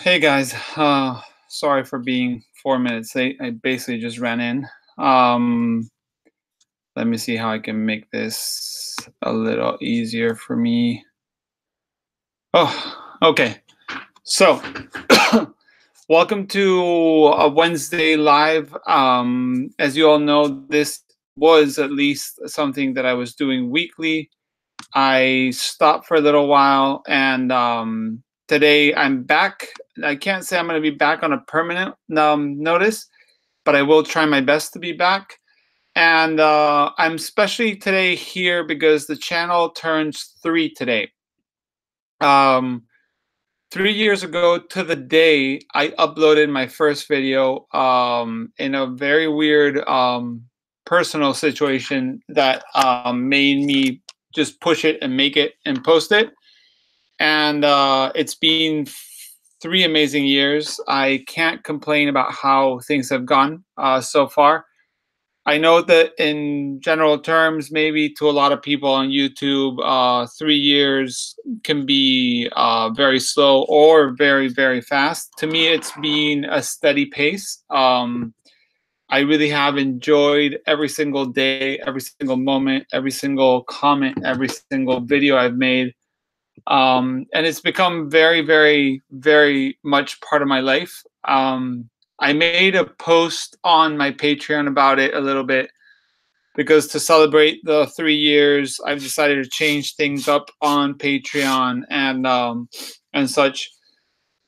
Hey guys, sorry for being 4 minutes late. I basically just ran in. Um, Let me see how I can make this a little easier for me. Oh, okay. So, welcome to a Wednesday live. As you all know, this was at least something that I was doing weekly. I stopped for a little while, and today I'm back. I can't say I'm going to be back on a permanent notice, but I will try my best to be back. And I'm especially today here because the channel turns 3 today. 3 years ago to the day, I uploaded my first video in a very weird personal situation that made me just push it and make it and post it. And it's been 3 amazing years. I can't complain about how things have gone so far. I know that in general terms, maybe to a lot of people on YouTube, 3 years can be very slow or very, very fast. To me, it's been a steady pace. I really have enjoyed every single day, every single moment, every single comment, every single video I've made. And it's become very, very, very much part of my life. I made a post on my Patreon about it a little bit because to celebrate the 3 years, I've decided to change things up on Patreon and such.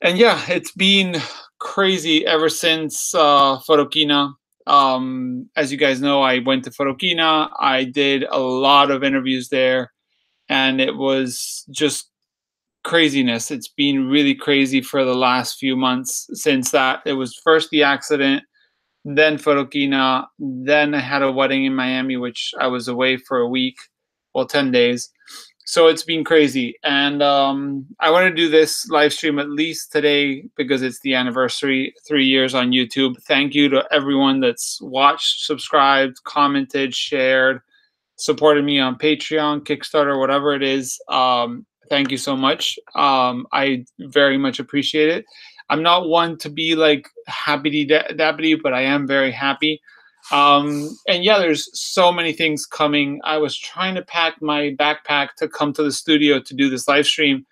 And yeah, it's been crazy ever since Photokina. As you guys know, I went to Photokina. I did a lot of interviews there, and it was just craziness. It's been really crazy for the last few months since that. It was first the accident, then Photokina, then I had a wedding in Miami, which I was away for a week, well, 10 days. So it's been crazy. And I want to do this live stream at least today because it's the anniversary, 3 years on YouTube. Thank you to everyone that's watched, subscribed, commented, shared, supported me on Patreon, Kickstarter, whatever it is. Thank you so much. I very much appreciate it. I'm not one to be like happy dappity, but I am very happy. And yeah, there's so many things coming. I was trying to pack my backpack to come to the studio to do this live stream,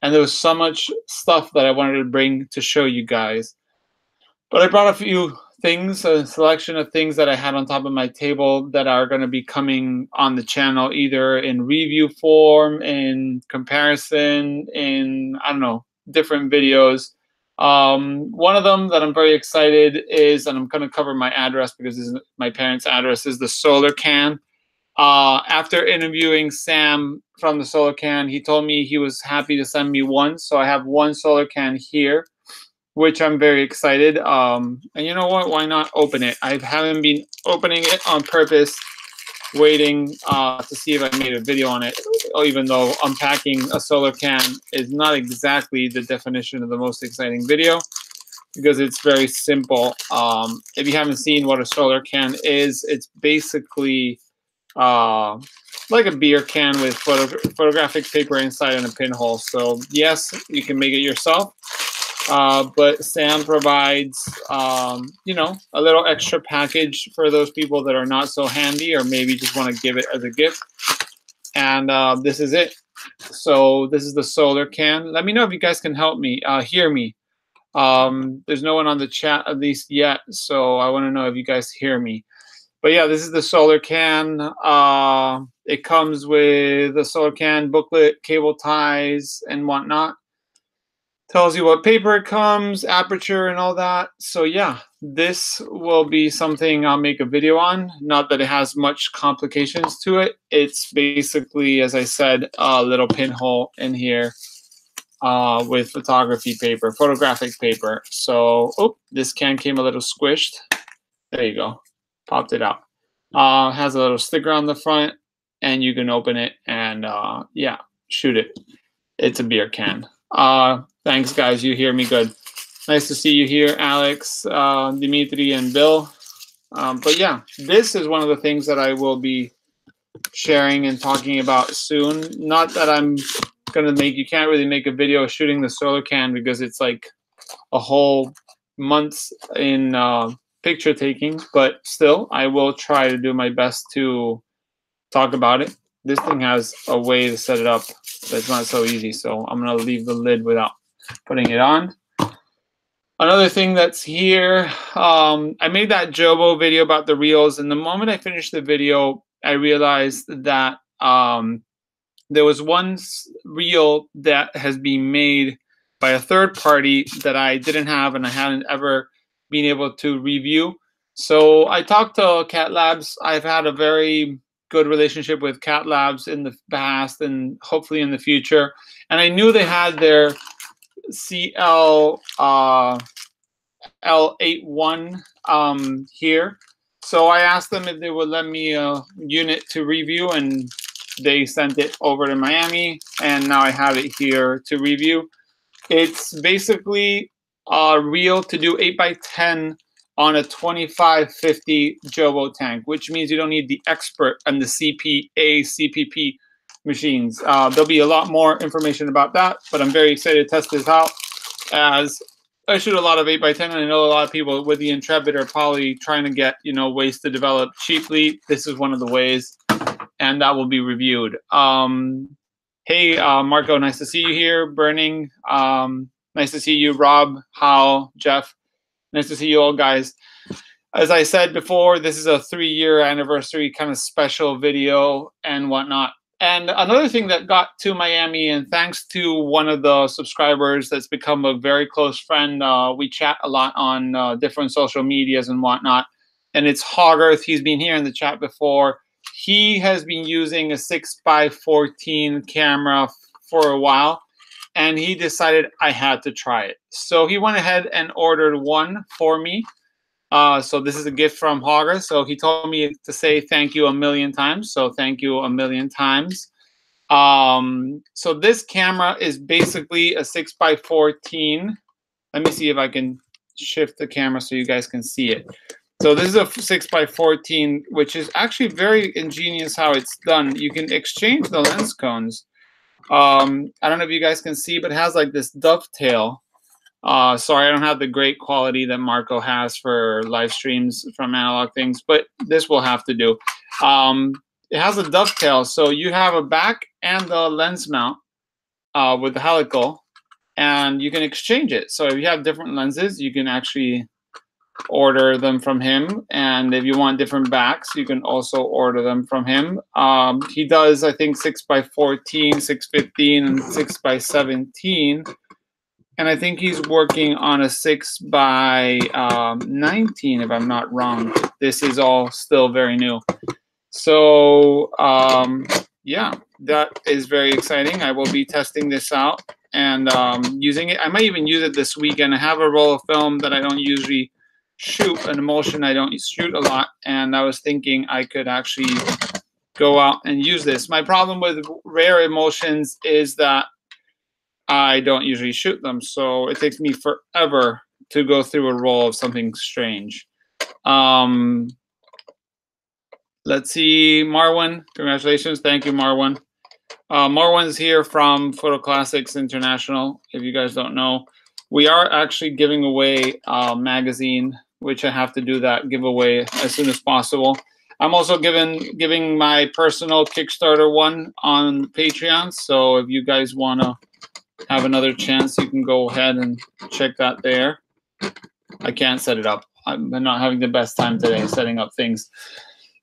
and there was so much stuff that I wanted to bring to show you guys. But I brought a few things, a selection of things that I had on top of my table that are going to be coming on the channel, either in review form, in comparison, in, I don't know, different videos. One of them that I'm very excited is, and I'm going to cover my address because this is my parents' address, is the solar can. After interviewing Sam from the solar can, he told me he was happy to send me one. So I have one solar can here, which I'm very excited. And you know what? Why not open it? I haven't been opening it on purpose, waiting to see if I made a video on it, even though unpacking a solar can is not exactly the definition of the most exciting video because it's very simple. If you haven't seen what a solar can is, it's basically like a beer can with photographic paper inside and a pinhole. So yes, you can make it yourself. But Sam provides, you know, a little extra package for those people that are not so handy or maybe just want to give it as a gift. And this is it. So this is the solar can. Let me know if you guys can help me, hear me. There's no one on the chat at least yet, so I want to know if you guys hear me. But yeah, this is the solar can. It comes with a solar can booklet, cable ties, and whatnot. Tells you what paper it comes, aperture, and all that. So yeah, this will be something I'll make a video on. Not that it has much complications to it. It's basically, as I said, a little pinhole in here with photography paper, photographic paper. So, oh, this can came a little squished. There you go. Popped it out. Has a little sticker on the front, and you can open it and, yeah, shoot it. It's a beer can. Thanks, guys. You hear me good. Nice to see you here, Alex, Dimitri, and Bill. But yeah, this is one of the things that I will be sharing and talking about soon. Not that I'm going to make, you can't really make a video shooting the solar can because it's like a whole months in picture taking, but still, I will try to do my best to talk about it. This thing has a way to set it up that's not so easy, so I'm gonna leave the lid without putting it on. Another thing that's here, I made that Jobo video about the reels, and the moment I finished the video, I realized that there was one reel that has been made by a third party that I didn't have and I hadn't ever been able to review. So I talked to Cat Labs. I've had a very good relationship with Cat Labs in the past and hopefully in the future. And I knew they had their CL L81 here. So I asked them if they would let me a unit to review, and they sent it over to Miami, and now I have it here to review. It's basically a reel to do 8x10 on a 2550 Jobo tank, which means you don't need the expert and the CPA, CPP machines. There'll be a lot more information about that, but I'm very excited to test this out, as I shoot a lot of 8x10, and I know a lot of people with the Intrepid are probably trying to get, you know, ways to develop cheaply. This is one of the ways, and that will be reviewed. Hey, Marco, nice to see you here. Burning, nice to see you. Rob, Hal, Jeff, nice to see you all, guys. As I said before, this is a 3-year anniversary kind of special video and whatnot. And another thing that got to Miami, and thanks to one of the subscribers that's become a very close friend, we chat a lot on different social medias and whatnot, and it's Hogarth. He's been here in the chat before. He has been using a 6x14 camera for a while, and he decided I had to try it. So he went ahead and ordered one for me. So this is a gift from Hogarth. So he told me to say thank you a million times. So thank you a million times. So this camera is basically a 6x14. Let me see if I can shift the camera so you guys can see it. So this is a 6x14, which is actually very ingenious how it's done. You can exchange the lens cones. I don't know if you guys can see, but it has like this dovetail. Sorry, I don't have the great quality that Marco has for live streams from Analog Things, but this will have to do. It has a dovetail, so you have a back and a lens mount with the helical, and you can exchange it. So if you have different lenses, you can actually order them from him, and if you want different backs, you can also order them from him. He does, I think, 6x14, 615, and 6x17. And I think he's working on a 6x19, if I'm not wrong. This is all still very new. So, yeah, that is very exciting. I will be testing this out and using it. I might even use it this weekend. I have a roll of film that I don't usually shoot, an emulsion I don't shoot a lot. And I was thinking I could actually go out and use this. My problem with rare emulsions is that I don't usually shoot them, so it takes me forever to go through a roll of something strange. Let's see, Marwan, congratulations. Thank you, Marwan. Marwan's here from Photo Classics International, if you guys don't know. We are actually giving away a magazine, which I have to do that giveaway as soon as possible. I'm also giving my personal Kickstarter one on Patreon, so if you guys want to have another chance, you can go ahead and check that there. I can't set it up. I'm not having the best time today setting up things.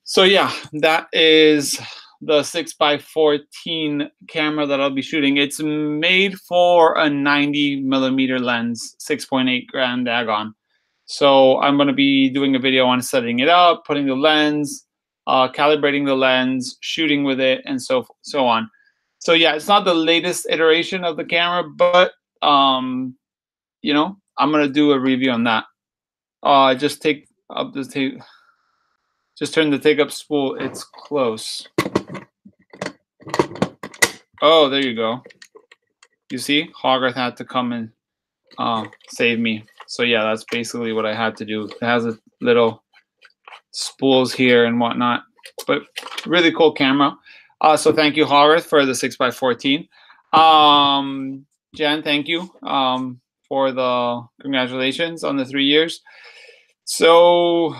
So yeah, that is the 6x14 camera that I'll be shooting. It's made for a 90mm lens, 6.8 grand Dagon. So I'm going to be doing a video on setting it up, putting the lens, calibrating the lens, shooting with it, and so on. So yeah, it's not the latest iteration of the camera, but you know, I'm gonna do a review on that. Just take up the tape. Just turn the take up spool. It's close. Oh, there you go. You see, Hogarth had to come and save me. So yeah, that's basically what I had to do. It has a little spools here and whatnot, but really cool camera. So thank you, Hogarth, for the 6x14. Jen, thank you for the congratulations on the 3 years. So,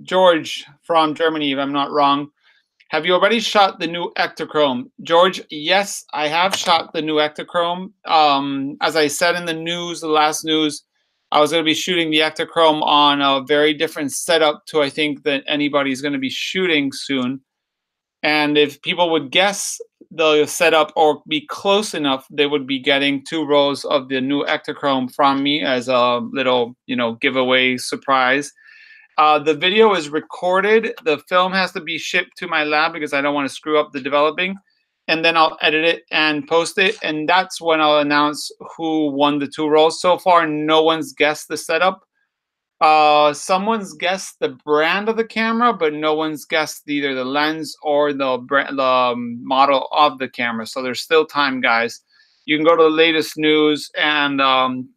George from Germany, if I'm not wrong, have you already shot the new Ektachrome? George, yes, I have shot the new Ektachrome. As I said in the news, the last news, I was going to be shooting the Ektachrome on a very different setup to I think that anybody's going to be shooting soon. And if people would guess the setup or be close enough, they would be getting 2 rolls of the new Ektachrome from me as a little, giveaway surprise. The video is recorded. The film has to be shipped to my lab because I don't want to screw up the developing. And then I'll edit it and post it. And that's when I'll announce who won the 2 rolls. So far, no one's guessed the setup. Someone's guessed the brand of the camera, but no one's guessed either the lens or the model of the camera. So there's still time, guys. You can go to the latest news and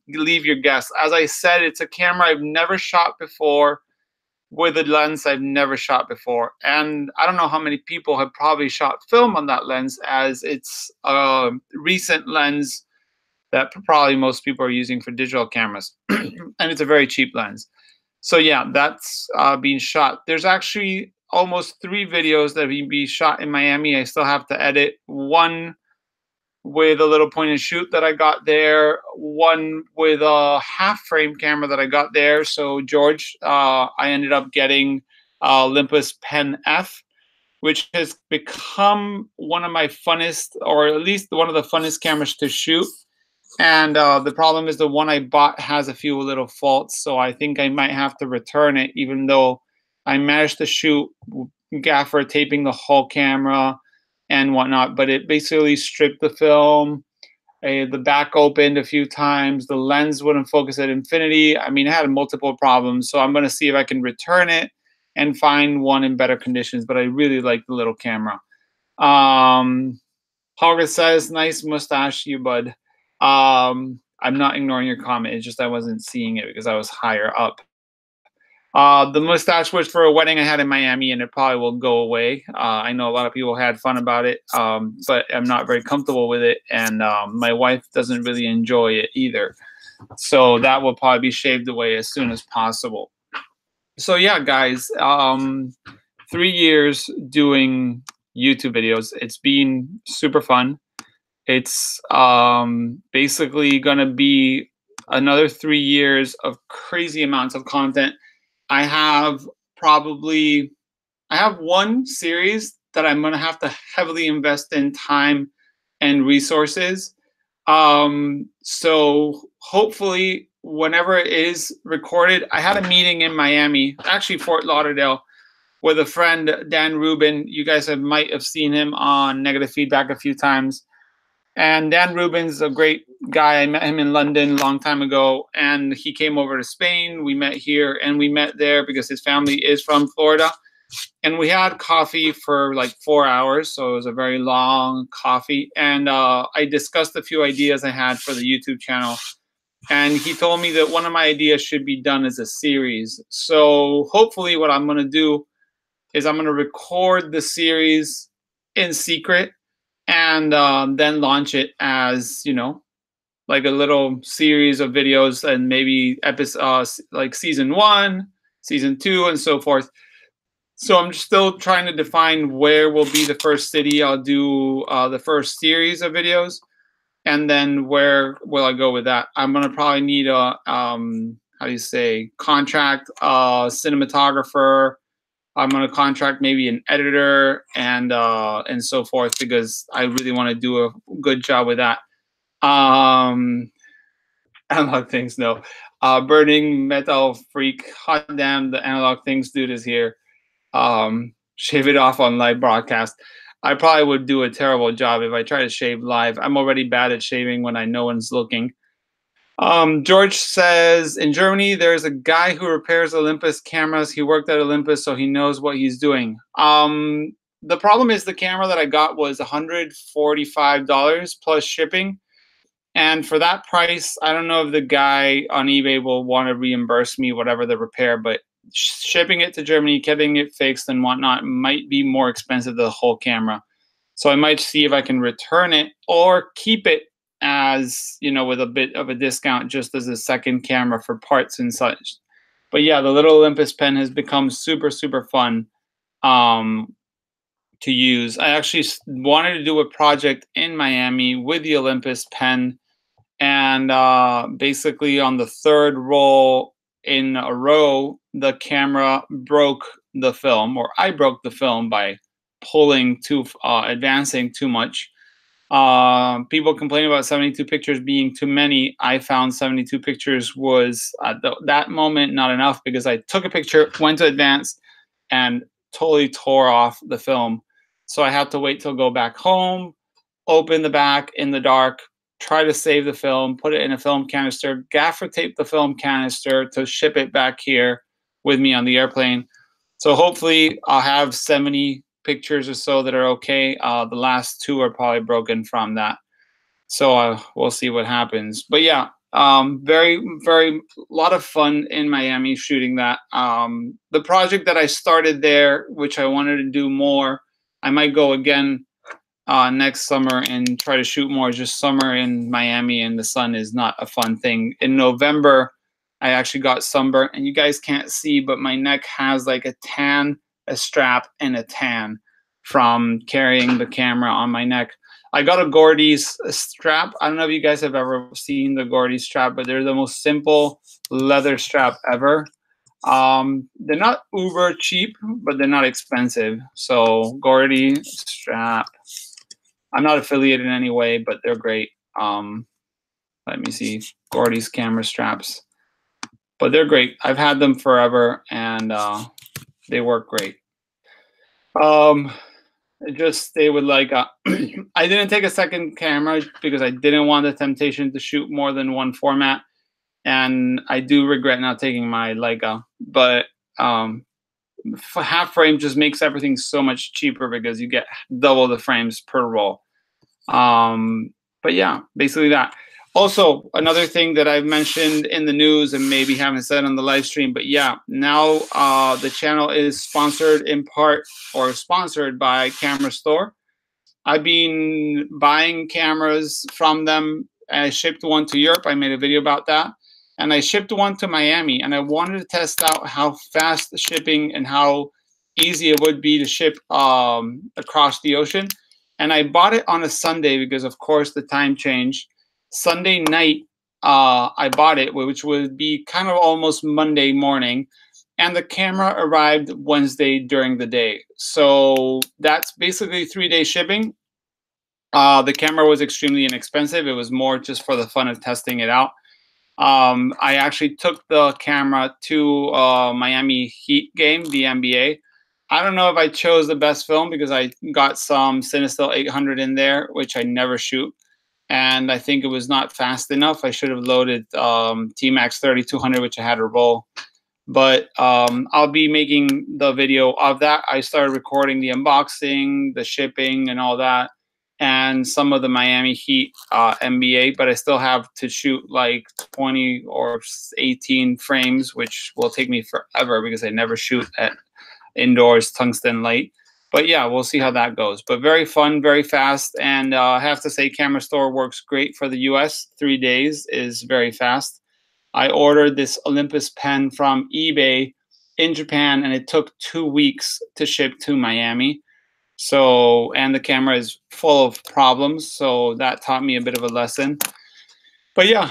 leave your guess. As I said, it's a camera I've never shot before with a lens I've never shot before. And I don't know how many people have probably shot film on that lens, as it's a recent lens that probably most people are using for digital cameras. And it's a very cheap lens. So yeah, that's being shot. There's actually almost 3 videos that will be shot in Miami. I still have to edit. One with a little point and shoot that I got there. One with a half frame camera that I got there. So George, I ended up getting Olympus Pen F, which has become one of my funnest, or at least one of the funnest cameras to shoot. And the problem is the one I bought has a few little faults, so I think I might have to return it, even though I managed to shoot gaffer taping the whole camera and whatnot. But it basically stripped the film. The back opened a few times. The lens wouldn't focus at infinity. I mean, it had multiple problems. So I'm going to see if I can return it and find one in better conditions. But I really like the little camera. Hogger says, nice mustache, you bud. I'm not ignoring your comment. It's just I wasn't seeing it because I was higher up. The mustache was for a wedding I had in Miami, and it probably will go away. I know a lot of people had fun about it, but I'm not very comfortable with it, and my wife doesn't really enjoy it either. So that will probably be shaved away as soon as possible. So yeah, guys, 3 years doing YouTube videos. It's been super fun. It's basically going to be another 3 years of crazy amounts of content. I have one series that I'm going to have to heavily invest in time and resources. So hopefully whenever it is recorded, I had a meeting in Miami, actually Fort Lauderdale, with a friend, Dan Rubin. You guys might have seen him on Negative Feedback a few times. And Dan Rubin's a great guy. I met him in London a long time ago, and he came over to Spain. We met here, and we met there because his family is from Florida. And we had coffee for like 4 hours, so it was a very long coffee. And I discussed a few ideas I had for the YouTube channel. And he told me that one of my ideas should be done as a series. So hopefully what I'm going to do is I'm going to record the series in secret, and then launch it as, like a little series of videos, and maybe like season 1, season 2, and so forth. So I'm still trying to define where will be the first city I'll do the first series of videos, and then where will I go with that. I'm going to probably need a, contract cinematographer. I'm going to contract maybe an editor and so forth, because I really want to do a good job with that. Analog Things, no. Burning Metal Freak, hot damn, the Analog Things dude is here. Shave it off on live broadcast. I probably would do a terrible job if I try to shave live. I'm already bad at shaving when no one's looking. George says, in Germany, there's a guy who repairs Olympus cameras. He worked at Olympus, so he knows what he's doing. The problem is the camera that I got was $145 plus shipping. And for that price, I don't know if the guy on eBay will want to reimburse me whatever the repair, but shipping it to Germany, getting it fixed and whatnot might be more expensive than the whole camera. So I might see if I can return it or keep it as, you know, with a bit of a discount just as a second camera for parts and such. But yeah, the little Olympus pen has become super, super fun to use. I actually wanted to do a project in Miami with the Olympus pen, and basically on the third roll in a row, the camera broke the film, or I broke the film by pulling too, advancing too much. People complain about 72 pictures being too many. I found 72 pictures was at that moment not enough, because I took a picture, went to advance, and totally tore off the film. So I had to wait till go back home, open the back in the dark, try to save the film, put it in a film canister, gaffer tape the film canister to ship it back here with me on the airplane. So hopefully I'll have 70 pictures or so that are okay. The last 2 are probably broken from that. So we'll see what happens. But yeah, very, very, lot of fun in Miami shooting that. The project that I started there, which I wanted to do more, I might go again next summer and try to shoot more. Just summer in Miami and the sun is not a fun thing. In November, I actually got sunburnt, and you guys can't see, but my neck has like a tan, a strap, and a tan from carrying the camera on my neck. I got a Gordy's strap. I don't know if you guys have ever seen the Gordy's strap, but they're the most simple leather strap ever. They're not uber cheap, but they're not expensive. So Gordy strap. I'm not affiliated in any way, but they're great. Let me see, Gordy's camera straps. But they're great. I've had them forever, and they work great. Just they would like. I didn't take a second camera because I didn't want the temptation to shoot more than one format, and I do regret not taking my Leica. But half frame just makes everything so much cheaper because you get double the frames per roll. But yeah, basically that. Also, another thing that I've mentioned in the news and maybe haven't said on the live stream, but yeah, now the channel is sponsored in part, or sponsored by Camera Store. I've been buying cameras from them. I shipped one to Europe. I made a video about that. And I shipped one to Miami, and I wanted to test out how fast the shipping and how easy it would be to ship across the ocean. And I bought it on a Sunday because, of course, the time changed. Sunday night, I bought it, which would be kind of almost Monday morning. And the camera arrived Wednesday during the day. So that's basically 3-day shipping. The camera was extremely inexpensive. It was more just for the fun of testing it out. I actually took the camera to Miami Heat game, the NBA. I don't know if I chose the best film because I got some Cinestill 800 in there, which I never shoot. And I think it was not fast enough. I should have loaded T-Max 3200, which I had to roll. But I'll be making the video of that. I started recording the unboxing, the shipping, and all that, and some of the Miami Heat NBA. But I still have to shoot like 20 or 18 frames, which will take me forever because I never shoot at indoors tungsten light. But yeah, we'll see how that goes. But very fun, very fast. And I have to say, Camera Store works great for the US. 3 days is very fast. I ordered this Olympus pen from eBay in Japan, and it took 2 weeks to ship to Miami. So, and the camera is full of problems. So that taught me a bit of a lesson. But yeah,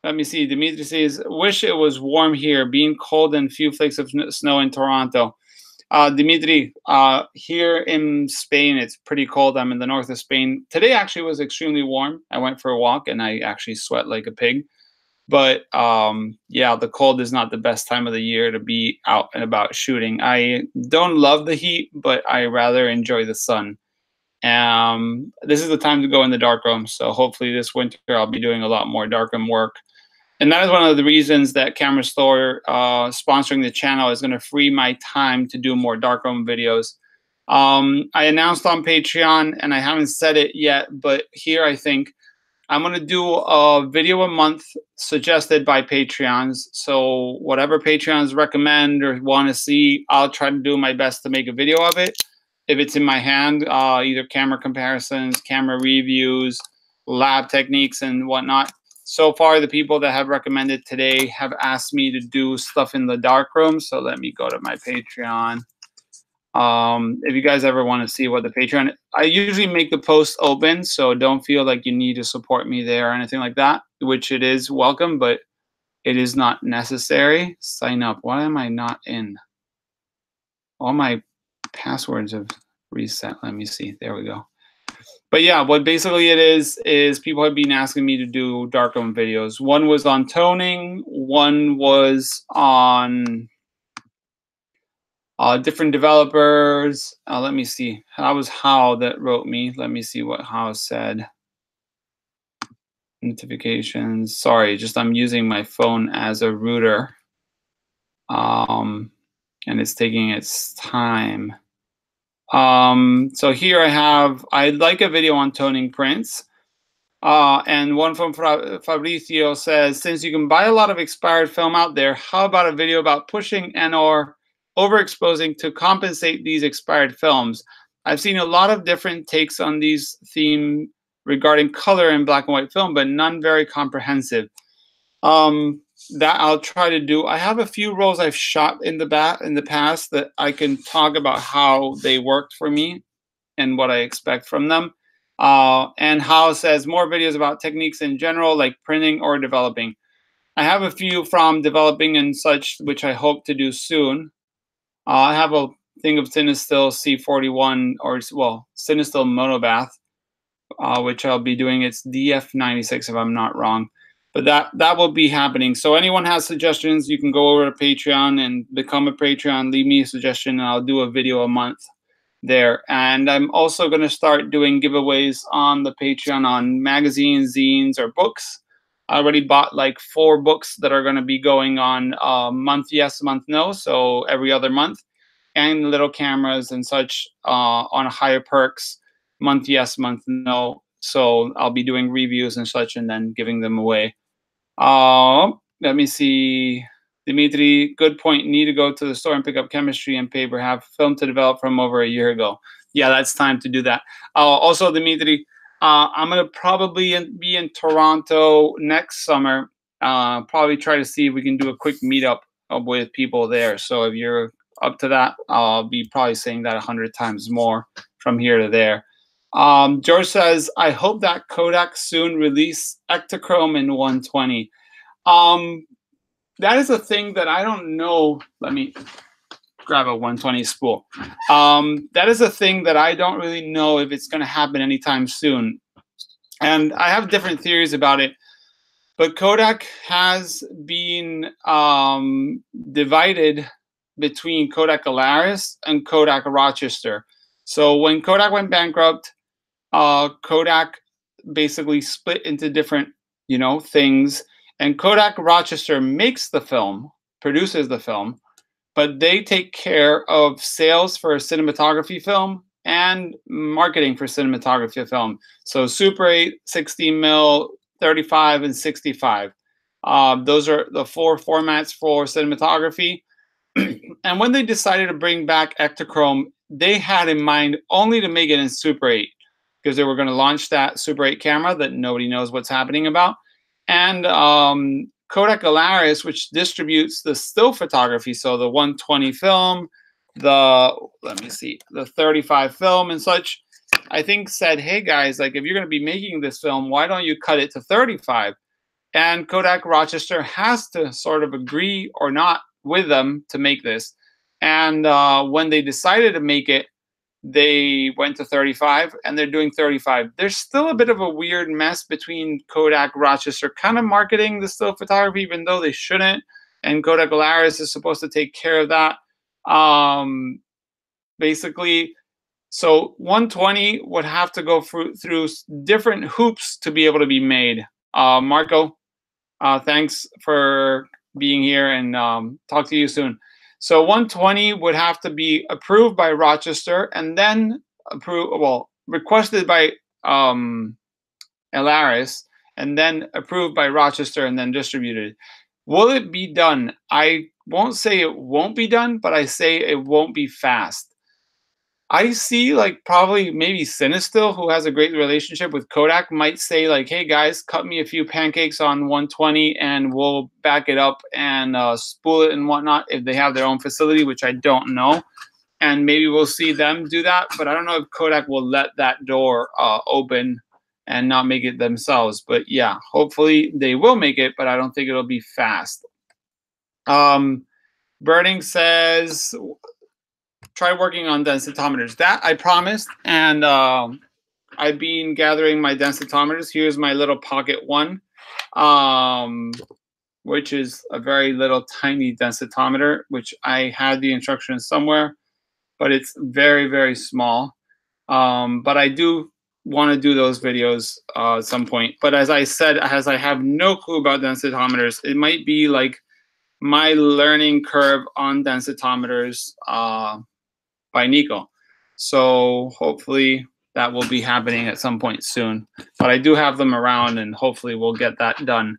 let me see. Dimitri says, wish it was warm here, being cold and few flakes of snow in Toronto. Dimitri, here in Spain, it's pretty cold. I'm in the north of Spain. Today actually was extremely warm. I went for a walk and I actually sweat like a pig. But yeah, the cold is not the best time of the year to be out and about shooting. I don't love the heat, but I rather enjoy the sun. This is the time to go in the darkroom. So hopefully this winter I'll be doing a lot more darkroom work. And that is one of the reasons that Camera Store sponsoring the channel is going to free my time to do more darkroom videos. I announced on Patreon, and I haven't said it yet, but here I think I'm going to do a video a month suggested by Patreons. So whatever Patreons recommend or want to see, I'll try to do my best to make a video of it. If it's in my hand, either camera comparisons, camera reviews, lab techniques and whatnot. So far, the people that have recommended today have asked me to do stuff in the darkroom. So let me go to my Patreon. If you guys ever want to see what the Patreon, I usually make the post open, so don't feel like you need to support me there or anything like that, which it is welcome, but it is not necessary. Sign up. Why am I not in? All my passwords have reset. Let me see. There we go. But yeah, what basically it is people have been asking me to do darkroom videos. One was on toning, one was on different developers. Let me see. That was How that wrote me. Let me see what How said. Notifications. Sorry, just I'm using my phone as a router. And it's taking its time. So here I'd like a video on toning prints. And one from Fabrizio says, since you can buy a lot of expired film out there, how about a video about pushing and or overexposing to compensate these expired films? I've seen a lot of different takes on these themes regarding color in black and white film, but none very comprehensive. That I'll try to do. I have a few rolls I've shot in the past that I can talk about how they worked for me and what I expect from them. And How says more videos about techniques in general, like printing or developing. I have a few from developing and such, which I hope to do soon. I have a thing of Cinestill C41, or well, Cinestill Monobath, which I'll be doing. It's DF96 if I'm not wrong. But that will be happening. So anyone has suggestions, you can go over to Patreon and become a Patreon. Leave me a suggestion, and I'll do a video a month there. And I'm also going to start doing giveaways on the Patreon on magazines, zines, or books. I already bought like 4 books that are going to be going on month yes, month no, so every other month, and little cameras and such on higher perks, month yes, month no. So I'll be doing reviews and such and then giving them away. Let me see. Dimitri, good point. Need to go to the store and pick up chemistry and paper. Have film to develop from over a year ago. Yeah, that's time to do that. Also, Dimitri, I'm going to probably be in Toronto next summer. Probably try to see if we can do a quick meetup with people there. So if you're up to that, I'll be probably saying that 100 times more from here to there. George says, I hope that Kodak soon release Ektachrome in 120. That is a thing that I don't know. Let me grab a 120 spool. That is a thing that I don't really know if it's going to happen anytime soon. And I have different theories about it. But Kodak has been divided between Kodak Alaris and Kodak Rochester. So when Kodak went bankrupt, Kodak basically split into different, things. And Kodak Rochester makes the film, produces the film, but they take care of sales for cinematography film and marketing for cinematography film. So Super 8, 16 mil, 35, and 65. Those are the 4 formats for cinematography. And when they decided to bring back Ektachrome, they had in mind only to make it in Super 8, because they were going to launch that Super 8 camera that nobody knows what's happening about. And Kodak Alaris, which distributes the still photography, so the 120 film, the 35 film and such, I think said, hey guys, like if you're going to be making this film, why don't you cut it to 35? And Kodak Rochester has to sort of agree or not with them to make this. And when they decided to make it, they went to 35, and they're doing 35. There's still a bit of a weird mess between Kodak Rochester kind of marketing the still photography, even though they shouldn't, and Kodak Alaris is supposed to take care of that. Basically, so 120 would have to go through different hoops to be able to be made. Marco, thanks for being here, and talk to you soon. So 120 would have to be approved by Rochester and then requested by Alaris and then approved by Rochester and then distributed. Will it be done? I won't say it won't be done, but I say it won't be fast. I see like probably maybe Cinestill, who has a great relationship with Kodak, might say like, "Hey guys, cut me a few pancakes on 120, and we'll back it up and spool it and whatnot." If they have their own facility, which I don't know, and maybe we'll see them do that. But I don't know if Kodak will let that door open and not make it themselves. But yeah, hopefully they will make it, but I don't think it'll be fast. Burning says, try working on densitometers. That I promised, and I've been gathering my densitometers. Here's my little pocket one, which is a very little tiny densitometer, which I had the instructions somewhere, but it's very, very small. But I do want to do those videos at some point. But as I said, as I have no clue about densitometers, it might be like my learning curve on densitometers by Nico. So hopefully that will be happening at some point soon. But I do have them around, and hopefully we'll get that done.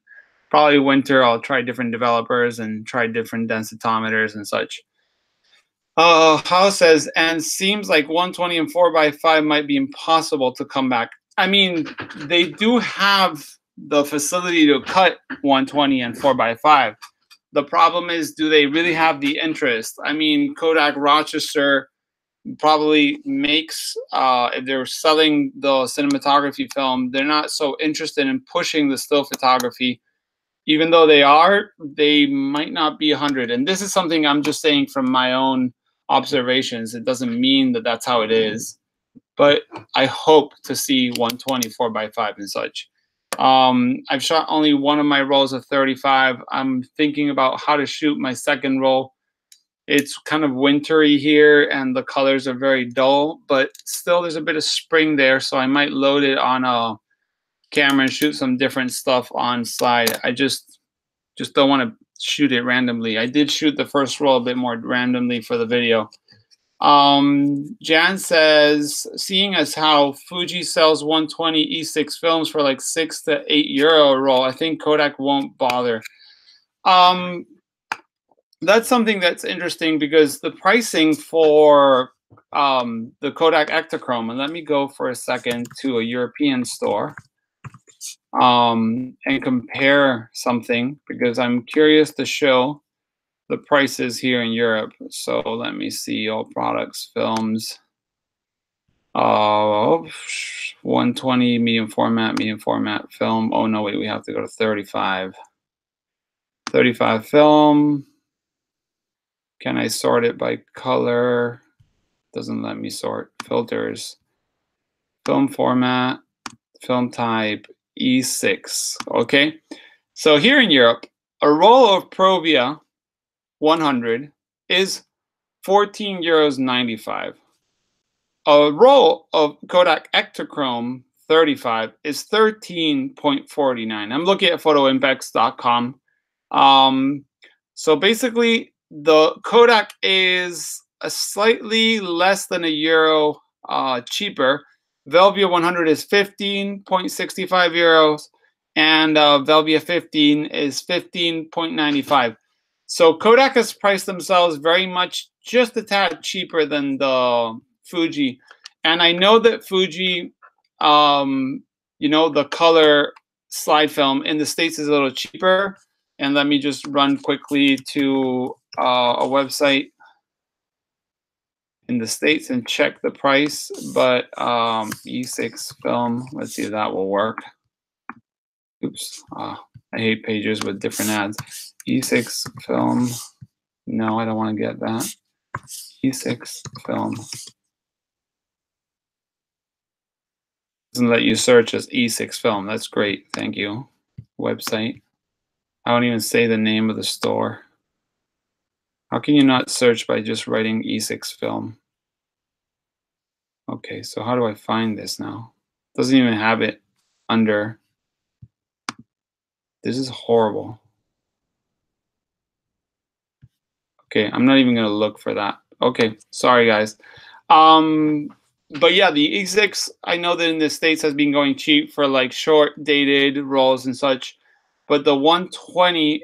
Probably winter, I'll try different developers and try different densitometers and such. House says, and seems like 120 and 4x5 might be impossible to come back. I mean, they do have the facility to cut 120 and 4x5. The problem is, do they really have the interest? I mean, Kodak Rochester probably makes, if they're selling the cinematography film, they're not so interested in pushing the still photography. Even though they might not be 100. And this is something I'm just saying from my own observations. It doesn't mean that that's how it is, but I hope to see 120 4x5 and such. I've shot only one of my rolls of 35. I'm thinking about how to shoot my second roll. It's kind of wintry here, and the colors are very dull, but still there's a bit of spring there, so I might load it on a camera and shoot some different stuff on slide. I just don't want to shoot it randomly. I did shoot the first roll a bit more randomly for the video. Jan says, seeing as how Fuji sells 120 E6 films for like €6 to €8 a roll, I think Kodak won't bother. That's something that's interesting, because the pricing for the Kodak Ektachrome, and let me go for a second to a European store and compare something, because I'm curious to show the prices here in Europe. So let me see, all products, films, 120 medium format film. Oh no, wait, we have to go to 35 film. Can I sort it by color? Doesn't let me sort. Filters, film format, film type, E6. Okay, so here in Europe, a roll of Provia 100 is €14.95. A roll of Kodak Ektachrome 35 is $13.49. I'm looking at photoimpex.com. So basically, the Kodak is a slightly less than €1 cheaper. Velvia 100 is €15.65, and Velvia 15 is $15.95. So Kodak has priced themselves very much just a tad cheaper than the Fuji. And I know that Fuji, you know, the color slide film in the States is a little cheaper. And let me just run quickly to a website in the States and check the price. But E6 film, let's see if that will work. Oops, I hate pages with different ads. E6 film, no, I don't want to get that. E6 film. Doesn't let you search as E6 film. That's great, thank you. Website. I don't even say the name of the store. How can you not search by just writing E6 film? Okay, so how do I find this now? Doesn't even have it under. This is horrible. Okay, I'm not even gonna look for that. Okay, sorry guys. But yeah, the E6, I know that in the States has been going cheap for like short dated rolls and such, but the 120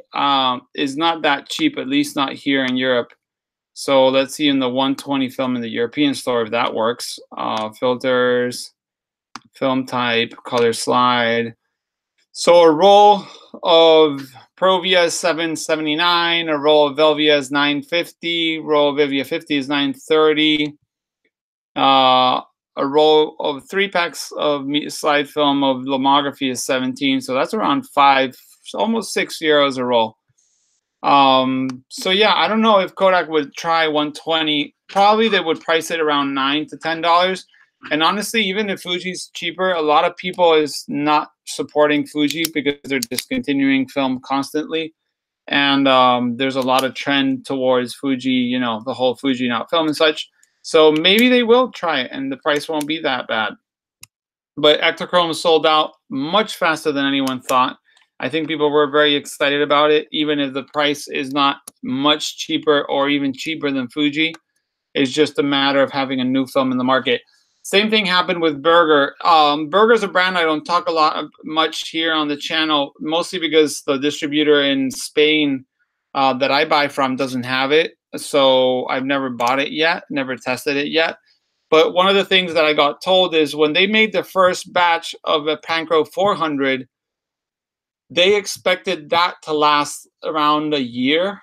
is not that cheap, at least not here in Europe. So let's see in the 120 film in the European store if that works. Filters, film type, color slide. So a roll of Provia is $7.79, a roll of Velvia is $9.50, roll of Vivia 50 is $9.30. A roll of 3 packs of slide film of lomography is 17, so that's around 5, almost €6 a roll. So yeah, I don't know if Kodak would try 120. Probably they would price it around $9 to $10. And honestly, even if Fuji's cheaper, a lot of people is not supporting Fuji because they're discontinuing film constantly. And there's a lot of trend towards Fuji, you know, the whole Fuji not film and such. So maybe they will try it and the price won't be that bad. But Ektachrome sold out much faster than anyone thought. I think people were very excited about it, even if the price is not much cheaper or even cheaper than Fuji. It's just a matter of having a new film in the market. Same thing happened with Burger. Burger's a brand I don't talk much here on the channel, mostly because the distributor in Spain that I buy from doesn't have it. So I've never bought it yet, never tested it yet. But one of the things that I got told is when they made the first batch of a Pancro 400, they expected that to last around a year,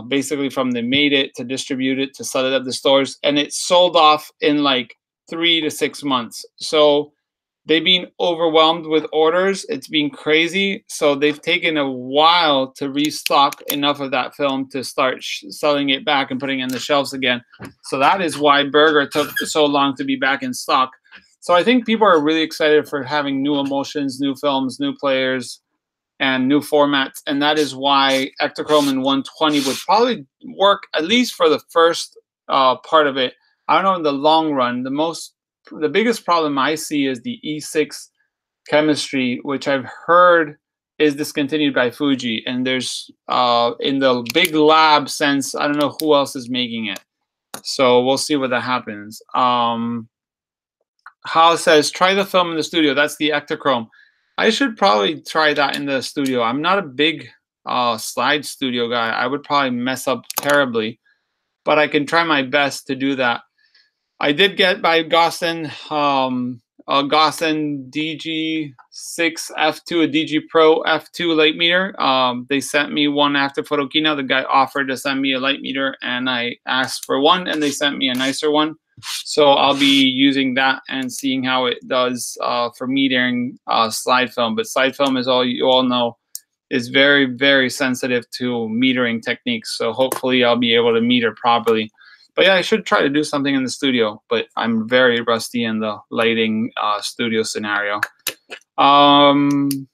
basically from they made it to distribute it to sell it at the stores, and it sold off in like 3 to 6 months. So they've been overwhelmed with orders. It's been crazy. So they've taken a while to restock enough of that film to start selling it back and putting it in the shelves again. So that is why Burger took so long to be back in stock. So I think people are really excited for having new emulsions, new films, new players, and new formats. And that is why Ektachrome in 120 would probably work, at least for the first part of it. I don't know in the long run. The biggest problem I see is the E6 chemistry, which I've heard is discontinued by Fuji. And there's in the big lab sense, I don't know who else is making it. So we'll see what that happens. Hal says, try the film in the studio. That's the Ektachrome. I should probably try that in the studio. I'm not a big slide studio guy. I would probably mess up terribly, but I can try my best to do that. I did get by Gossen a Gossen DG6 F2, a DG Pro F2 light meter. They sent me one after Photokina. The guy offered to send me a light meter, and I asked for one, and they sent me a nicer one. So I'll be using that and seeing how it does for metering slide film. But slide film, as you all know, is very, very sensitive to metering techniques. So hopefully I'll be able to meter properly. But yeah, I should try to do something in the studio, but I'm very rusty in the lighting studio scenario. Jan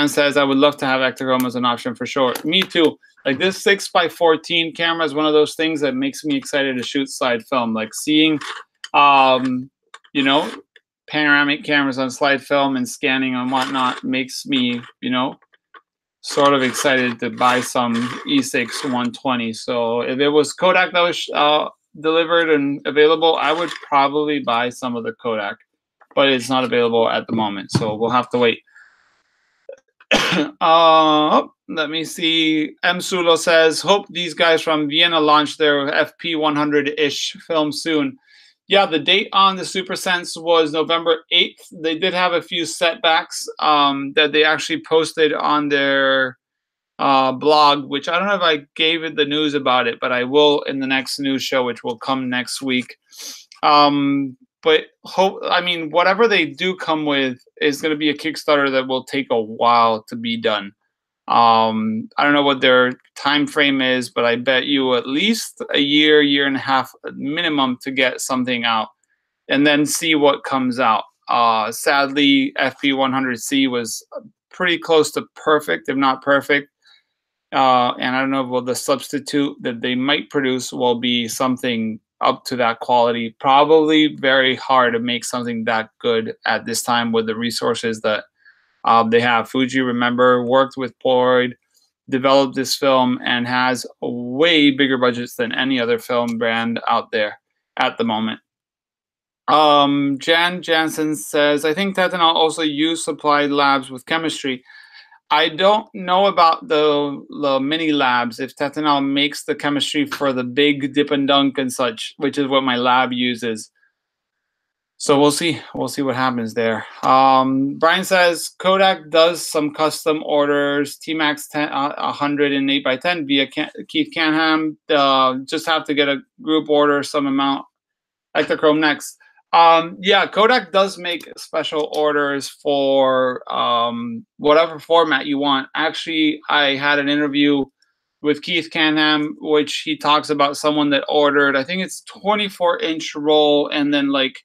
says, I would love to have Ektachrome as an option for sure. Me too. Like this 6x14 camera is one of those things that makes me excited to shoot slide film. Like seeing, you know, panoramic cameras on slide film and scanning and whatnot makes me, you know, sort of excited to buy some E6 120. So if it was Kodak that was delivered and available, I would probably buy some of the Kodak, but it's not available at the moment. So we'll have to wait. Let me see. M. Sulo says, hope these guys from Vienna launch their FP 100-ish film soon. Yeah, the date on the Super Sense was November 8th. They did have a few setbacks that they actually posted on their blog, which I don't know if I gave it the news about it, but I will in the next news show, which will come next week. But I mean, whatever they do come with is going to be a Kickstarter that will take a while to be done. I don't know what their time frame is, but I bet you at least a year and a half minimum to get something out and then see what comes out. Sadly, FP100C was pretty close to perfect, if not perfect. And I don't know if the substitute that they might produce will be something up to that quality. Probably very hard to make something that good at this time with the resources that they have. Fuji, remember, worked with Polaroid, developed this film, and has way bigger budgets than any other film brand out there at the moment. Jan Jansen says, I think Tatanal also use supplied labs with chemistry. I don't know about the mini labs, if Tetanol makes the chemistry for the big dip and dunk and such, which is what my lab uses. So we'll see. We'll see what happens there. Brian says Kodak does some custom orders, T-Max 10, 100 and 8x10 via Keith Canham. Just have to get a group order, some amount. Ektachrome next. Yeah, Kodak does make special orders for whatever format you want. Actually, I had an interview with Keith Canham, which he talks about someone that ordered, I think it's 24-inch roll and then like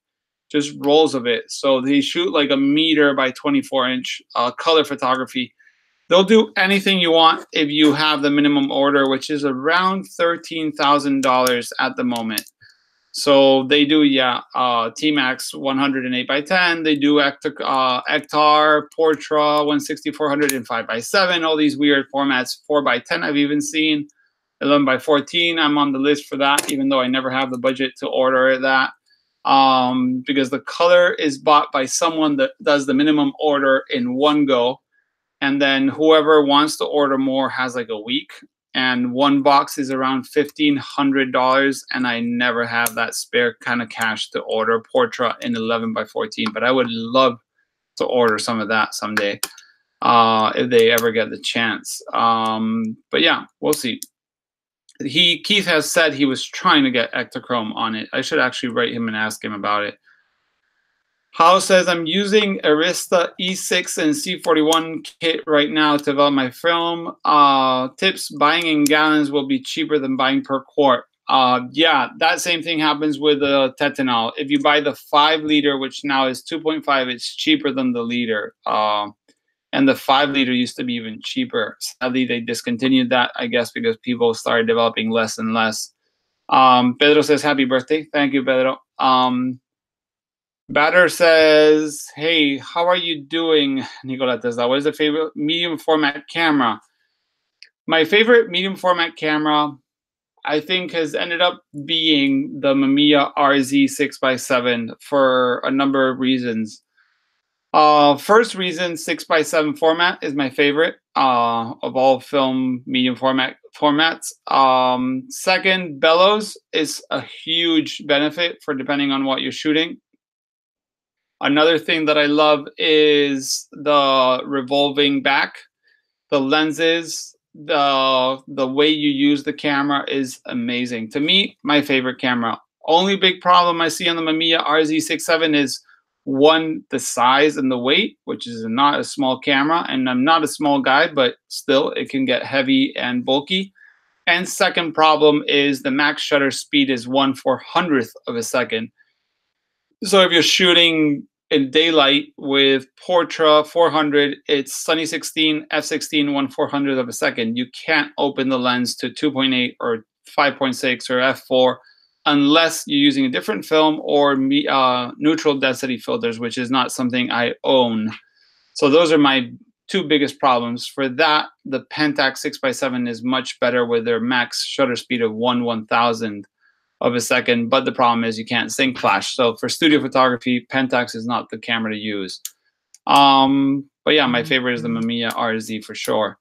just rolls of it. So they shoot like a meter by 24-inch color photography. They'll do anything you want if you have the minimum order, which is around $13,000 at the moment. So they do, yeah, T-Max 108 by 10. They do Ektar, Portra 160, 400, and 5 by 7. All these weird formats. 4 by 10 I've even seen. 11 by 14. I'm on the list for that, even though I never have the budget to order that. Because the color is bought by someone that does the minimum order in one go. And then whoever wants to order more has like a week. And one box is around $1,500, and I never have that spare kind of cash to order Portra in 11 by 14. But I would love to order some of that someday if they ever get the chance. But yeah, we'll see. Keith has said he was trying to get Ektachrome on it. I should actually write him and ask him about it. Hao says, I'm using Arista E6 and C41 kit right now to develop my film. Tips, buying in gallons will be cheaper than buying per quart. Yeah, that same thing happens with the Tetanol. If you buy the 5 liter, which now is 2.5, it's cheaper than the liter. And the 5 liter used to be even cheaper. Sadly, they discontinued that, I guess, because people started developing less and less. Pedro says, happy birthday. Thank you, Pedro. Batter says, hey, how are you doing, Nicoleta? What is the favorite medium format camera? My favorite medium format camera, I think, has ended up being the Mamiya RZ 6x7 for a number of reasons. First reason, 6x7 format is my favorite of all film medium formats. Second, bellows is a huge benefit for depending on what you're shooting. Another thing that I love is the revolving back, the lenses, the way you use the camera is amazing. To me, my favorite camera. Only big problem I see on the Mamiya RZ67 is one, the size and the weight, which is not a small camera, and I'm not a small guy, but still it can get heavy and bulky. And second problem is the max shutter speed is 1/400th of a second. So if you're shooting in daylight with Portra 400, it's Sunny 16, f16, 1/400th of a second. You can't open the lens to 2.8 or 5.6 or f4 unless you're using a different film or neutral density filters, which is not something I own. So those are my 2 biggest problems. For that, the Pentax 6x7 is much better with their max shutter speed of 1/1000th of a second, but the problem is you can't sync flash. So for studio photography, Pentax is not the camera to use. But yeah, my favorite is the Mamiya RZ for sure.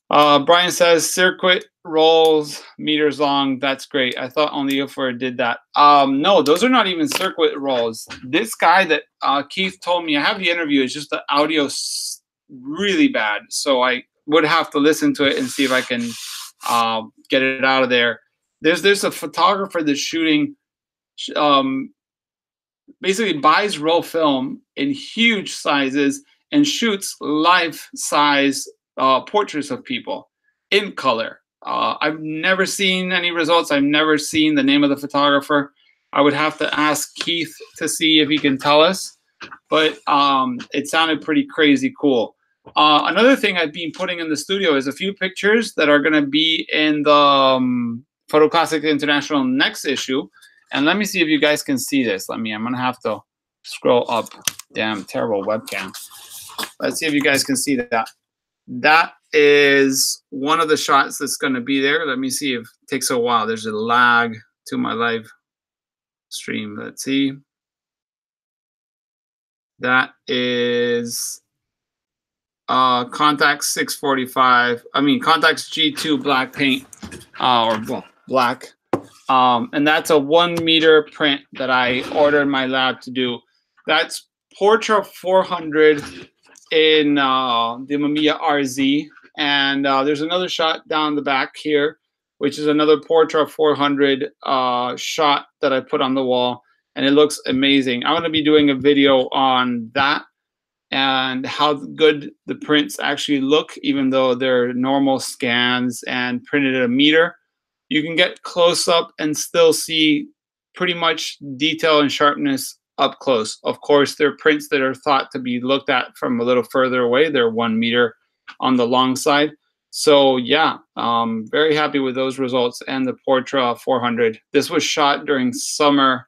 Brian says circuit rolls meters long. That's great. I thought only Ufer did that. No, those are not even circuit rolls. This guy that Keith told me, I have the interview, it's just the audio's really bad. So I would have to listen to it and see if I can get it out of there. There's a photographer that's shooting, basically buys roll film in huge sizes and shoots life-size portraits of people in color. I've never seen any results. I've never seen the name of the photographer. I would have to ask Keith to see if he can tell us, but it sounded pretty crazy cool. Another thing I've been putting in the studio is a few pictures that are going to be in the Photo Classic International next issue. And let me see if you guys can see this. I'm going to have to scroll up. Damn, terrible webcam. Let's see if you guys can see that. That is one of the shots that's going to be there. Let me see if it takes a while. There's a lag to my live stream. Let's see. That is Contax 645. I mean Contax G2 black paint, or well, black. And that's a 1 meter print that I ordered my lab to do. That's Portra 400 in the Mamiya RZ. And there's another shot down the back here, which is another Portra 400 shot that I put on the wall. And it looks amazing. I'm going to be doing a video on that and how good the prints actually look, even though they're normal scans and printed at a meter. You can get close up and still see pretty much detail and sharpness up close. Of course, they're prints that are thought to be looked at from a little further away. They're 1 meter on the long side. So yeah, very happy with those results and the Portra 400. This was shot during summer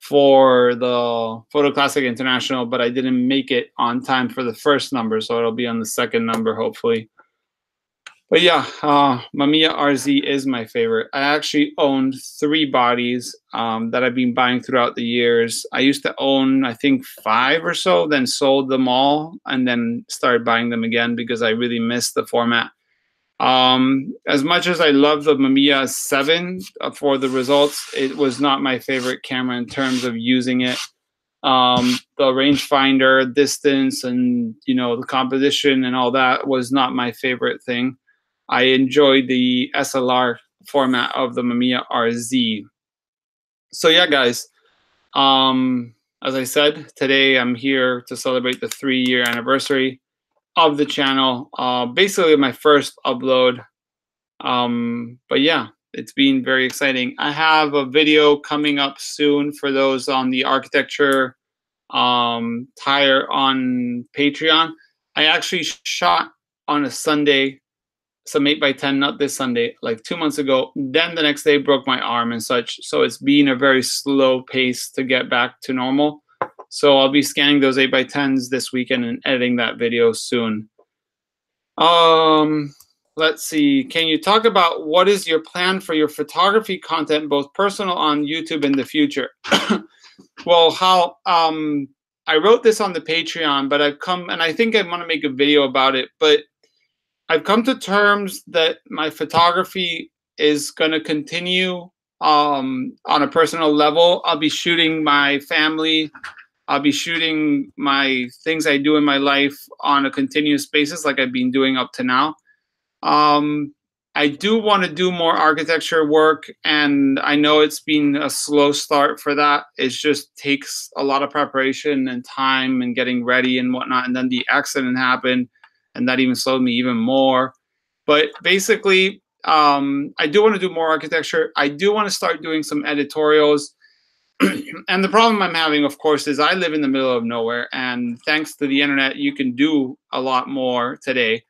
for the Photo Classic International, but I didn't make it on time for the first number, so it'll be on the second number, hopefully. But yeah, Mamiya RZ is my favorite. I actually owned 3 bodies that I've been buying throughout the years. I used to own, I think, 5 or so, then sold them all, and then started buying them again because I really missed the format. As much as I love the Mamiya 7 for the results, it was not my favorite camera in terms of using it. The rangefinder, distance, and the composition and all that was not my favorite thing. I enjoyed the SLR format of the Mamiya RZ. So yeah, guys, as I said, today I'm here to celebrate the 3-year anniversary of the channel. Basically my first upload. But yeah, it's been very exciting. I have a video coming up soon for those on the architecture tire on Patreon. I actually shot on a Sunday some 8x10, not this Sunday, like 2 months ago. Then the next day broke my arm and such. So it's been a very slow pace to get back to normal. So I'll be scanning those 8x10s this weekend and editing that video soon. Let's see. Can you talk about what is your plan for your photography content, both personal on YouTube in the future? Well, how I wrote this on the Patreon, but I've come, and I think I want to make a video about it, but I've come to terms that my photography is going to continue on a personal level. I'll be shooting my family. I'll be shooting my things I do in my life on a continuous basis like I've been doing up to now. I do want to do more architecture work, and I know it's been a slow start for that. It just takes a lot of preparation and time and getting ready and whatnot. And then the accident happened, and that even slowed me even more. But basically, I do want to do more architecture. I do want to start doing some editorials. And the problem I'm having, of course, is I live in the middle of nowhere. And thanks to the internet, you can do a lot more today.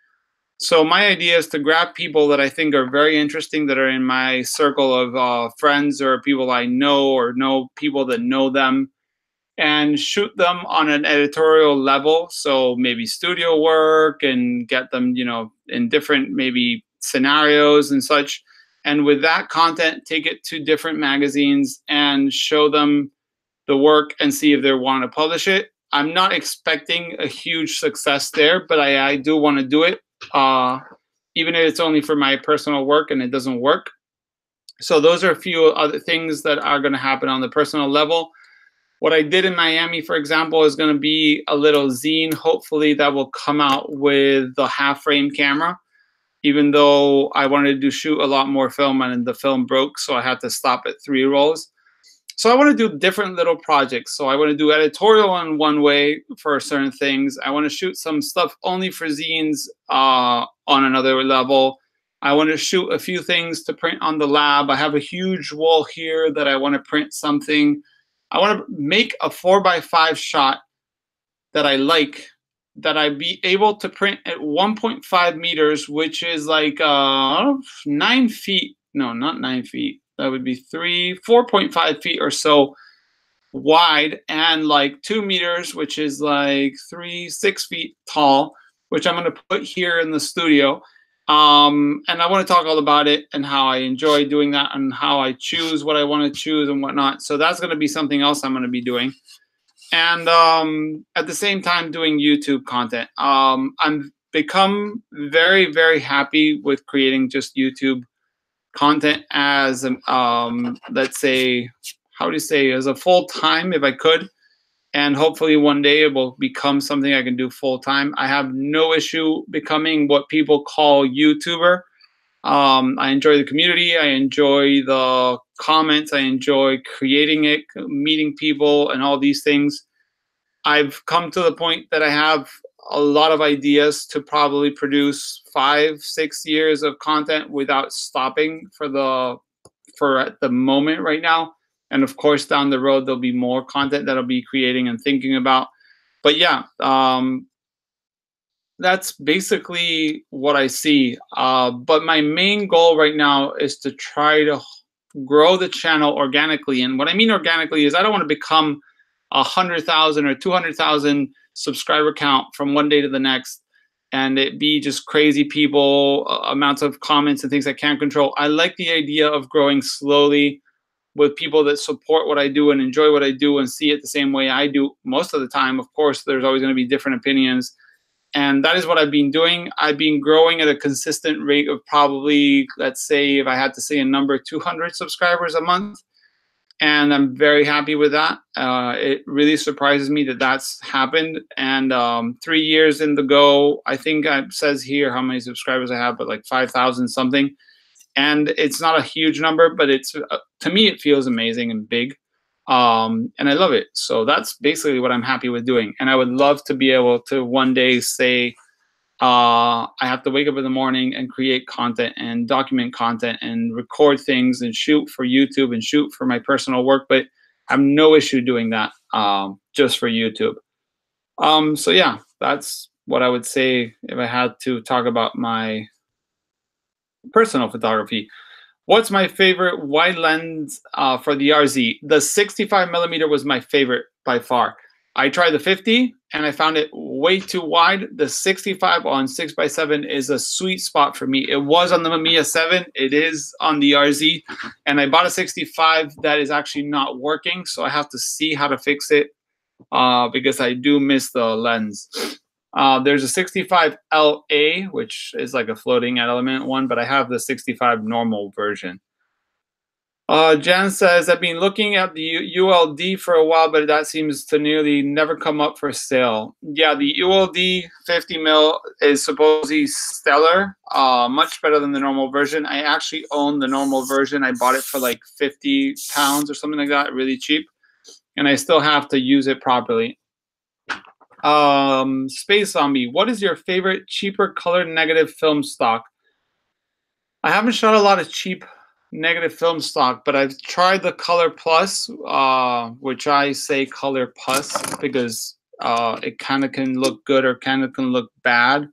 So my idea is to grab people that I think are very interesting, that are in my circle of friends or people I know or know people that know them, and shoot them on an editorial level. So maybe studio work and get them, in different maybe scenarios and such. And with that content, take it to different magazines and show them the work and see if they want to publish it. I'm not expecting a huge success there, but I do want to do it, even if it's only for my personal work and it doesn't work. So those are a few other things that are going to happen on the personal level. What I did in Miami, for example, is going to be a little zine. Hopefully that will come out with the half-frame camera, even though I wanted to shoot a lot more film and the film broke, so I had to stop at 3 rolls. So I want to do different little projects. So I want to do editorial in one way for certain things. I want to shoot some stuff only for zines on another level. I want to shoot a few things to print on the lab. I have a huge wall here that I want to print something. I want to make a 4x5 shot that I like, that I'd be able to print at 1.5 meters, which is like 9 feet. No, not 9 feet. That would be 4.5 feet or so wide, and like 2 meters, which is like 6 feet tall, which I'm going to put here in the studio. And I want to talk all about it and how I enjoy doing that and how I choose what I want to choose and whatnot. So that's going to be something else I'm going to be doing. And at the same time, doing YouTube content. I'm become very, very happy with creating just YouTube content as, let's say, how do you say, as a full time if I could. And hopefully one day it will become something I can do full time. I have no issue becoming what people call YouTuber. I enjoy the community. I enjoy the comments. I enjoy creating it, meeting people, and all these things. I've come to the point that I have a lot of ideas to probably produce 5-6 years of content without stopping for at the moment right now. And of course, down the road, there'll be more content that I'll be creating and thinking about. But yeah, that's basically what I see. But my main goal right now is to try to grow the channel organically. And what I mean organically is I don't want to become 100,000 or 200,000 subscriber count from one day to the next, and it be just crazy people, amounts of comments and things I can't control. I like the idea of growing slowly with people that support what I do and enjoy what I do and see it the same way I do most of the time. Of course, there's always going to be different opinions. And that is what I've been doing. I've been growing at a consistent rate of probably, let's say, if I had to say a number, 200 subscribers a month. And I'm very happy with that. It really surprises me that that's happened. And 3 years in the go, I think it says here how many subscribers I have, but like 5,000 something. And it's not a huge number, but it's to me, it feels amazing and big. And I love it. So that's basically what I'm happy with doing. And I would love to be able to one day say, I have to wake up in the morning and create content and document content and record things and shoot for YouTube and shoot for my personal work. But I have no issue doing that just for YouTube. So yeah, that's what I would say if I had to talk about my personal photography. What's my favorite wide lens for the RZ? The 65mm was my favorite by far. I tried the 50 and I found it way too wide. The 65 on 6x7 is a sweet spot for me. It was on the Mamiya 7. It is on the RZ. And I bought a 65 that is actually not working. So I have to see how to fix it because I do miss the lens. There's a 65 LA, which is like a floating element one, but I have the 65 normal version. Jan says, I've been looking at the ULD for a while, but that seems to nearly never come up for sale. Yeah, the ULD 50mm is supposedly stellar, much better than the normal version. I actually own the normal version. I bought it for like 50 pounds or something like that, really cheap. And I still have to use it properly. Space Zombie, what is your favorite cheaper color negative film stock? I haven't shot a lot of cheap negative film stock, but I've tried the Color Plus, which I say Color Plus because it kind of can look good or kind of can look bad.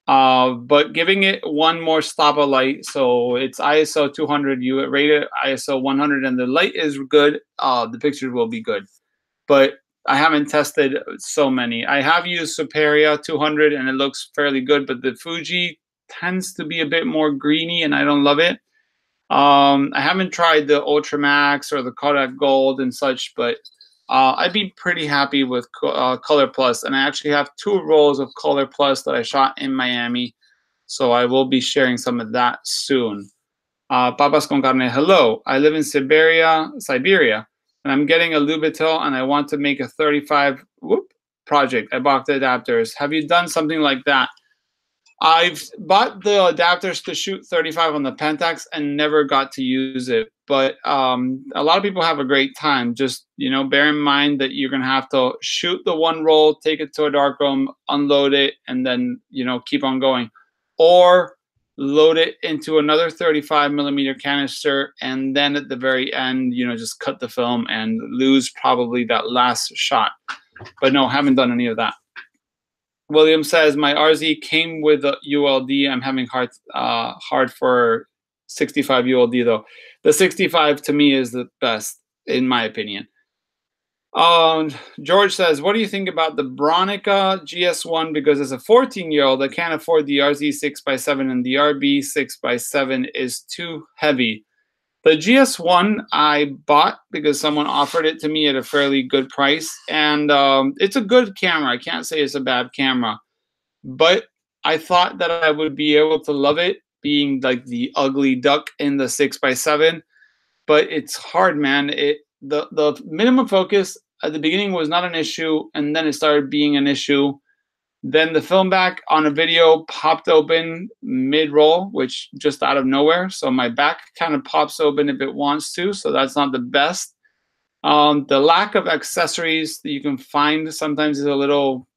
But giving it one more stop of light, so it's ISO 200, you rate it ISO 100, and the light is good, the pictures will be good. But I haven't tested so many. I have used Superia 200 and it looks fairly good, but the Fuji tends to be a bit more greeny and I don't love it. I haven't tried the Ultramax or the Kodak Gold and such, but I'd be pretty happy with Color Plus. And I actually have 2 rolls of Color Plus that I shot in Miami. So I will be sharing some of that soon. Papas con carne, hello. I live in Siberia, and I'm getting a Lubitel and I want to make a 35 project. I bought the adapters. Have you done something like that? I've bought the adapters to shoot 35 on the Pentax and never got to use it. But a lot of people have a great time. Just, you know, bear in mind that you're going to have to shoot the one roll, take it to a darkroom, unload it, and then, you know, keep on going. Or load it into another 35mm canister, and then at the very end, you know, just cut the film and lose probably that last shot. But no, haven't done any of that. William says, my RZ came with a ULD. I'm having hard for 65 ULD though. The 65 to me is the best, in my opinion. George says, what do you think about the Bronica GS1? Because as a 14-year-old, I can't afford the RZ 6x7 and the RB 6x7 is too heavy. The GS1 I bought because someone offered it to me at a fairly good price. And it's a good camera. I can't say it's a bad camera. But I thought that I would be able to love it being like the ugly duck in the 6x7, but it's hard, man. The minimum focus at the beginning was not an issue, and then it started being an issue. Then the film back on a video popped open mid-roll, which just out of nowhere. So my back kind of pops open if it wants to, so that's not the best. The lack of accessories that you can find sometimes is a little,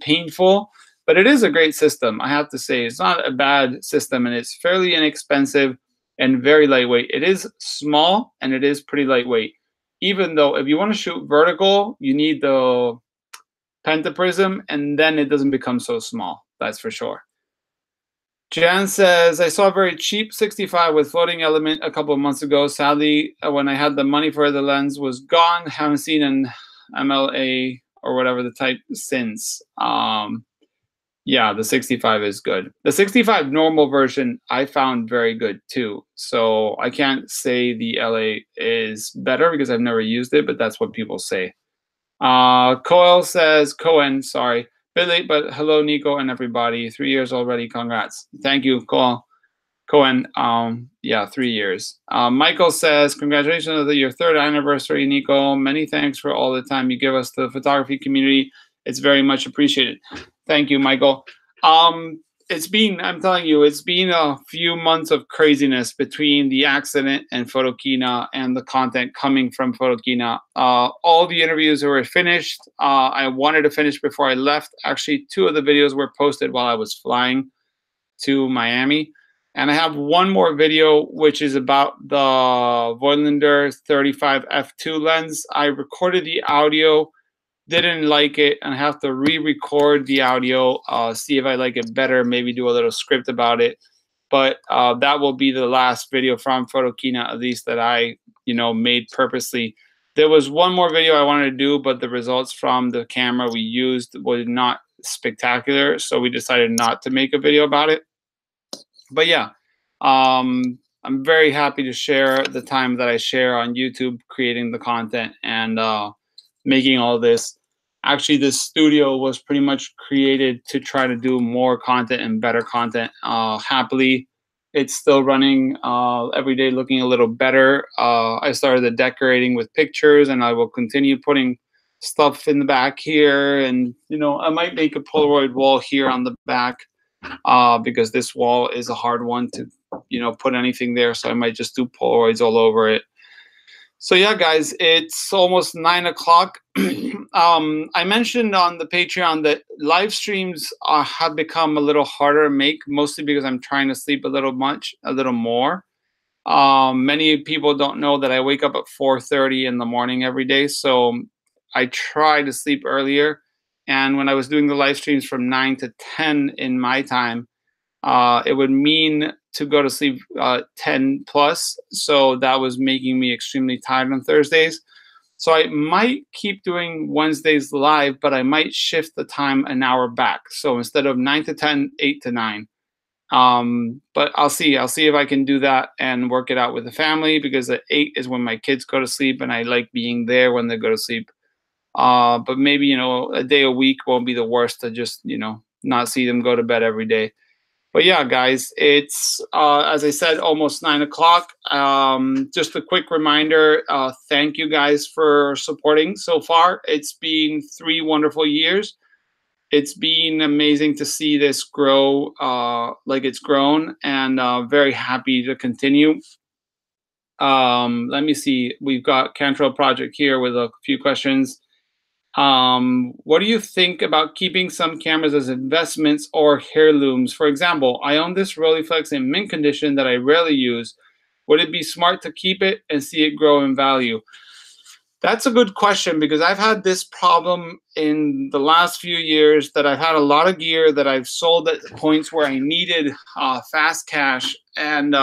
painful, but it is a great system. I have to say, it's not a bad system, and it's fairly inexpensive and very lightweight. It is small and it is pretty lightweight. Even though if you want to shoot vertical, you need the pentaprism, and then it doesn't become so small. That's for sure. Jan says, I saw a very cheap 65 with floating element a couple of months ago. Sadly, when I had the money for the lens was gone. Haven't seen an MLA or whatever the type since. Yeah, the 65 is good. The 65 normal version I found very good too. So I can't say the LA is better because I've never used it, but that's what people say. Cohen, sorry. Bit late, but hello, Nico and everybody. 3 years already. Congrats. Thank you, Cohen. Yeah, 3 years. Michael says, congratulations on your 3rd anniversary, Nico. Many thanks for all the time you give us, the photography community. It's very much appreciated. Thank you, Michael. I'm telling you, it's been a few months of craziness between the accident and Photokina and the content coming from Photokina. All the interviews were finished. I wanted to finish before I left. Actually, 2 of the videos were posted while I was flying to Miami. And I have one more video, which is about the Voigtlander 35 f2 lens. I recorded the audio, didn't like it, and I have to re-record the audio, see if I like it better, maybe do a little script about it. But that will be the last video from Photokina, at least that I, made purposely. There was one more video I wanted to do, but the results from the camera we used was not spectacular, so we decided not to make a video about it. But yeah, I'm very happy to share the time that I share on YouTube creating the content and making all this. Actually, this studio was pretty much created to try to do more content and better content. Happily, it's still running every day, looking a little better. I started the decorating with pictures, and I will continue putting stuff in the back here. And, I might make a Polaroid wall here on the back because this wall is a hard one to, put anything there. So I might just do Polaroids all over it. So yeah, guys, it's almost 9 o'clock. I mentioned on the Patreon that live streams have become a little harder to make, mostly because I'm trying to sleep a little more. Many people don't know that I wake up at 4:30 in the morning every day, so I try to sleep earlier. And when I was doing the live streams from 9 to 10 in my time, it would mean to go to sleep 10 plus. So that was making me extremely tired on Thursdays. So I might keep doing Wednesdays live, but I might shift the time an hour back. So instead of 9 to 10, 8 to 9. But I'll see if I can do that and work it out with the family, because at 8 is when my kids go to sleep and I like being there when they go to sleep. But maybe, a day a week won't be the worst to just, not see them go to bed every day. But yeah, guys, it's, as I said, almost 9 o'clock. Just a quick reminder, thank you guys for supporting so far. It's been 3 wonderful years. It's been amazing to see this grow like it's grown, and very happy to continue. Let me see. We've got Cantrell Project here with a few questions. What do you think about keeping some cameras as investments or heirlooms? For example, I own this Rolleiflex in mint condition that I rarely use. Would it be smart to keep it and see it grow in value? That's a good question, because I've had this problem in the last few years, that I've had a lot of gear that I've sold at points where I needed fast cash. And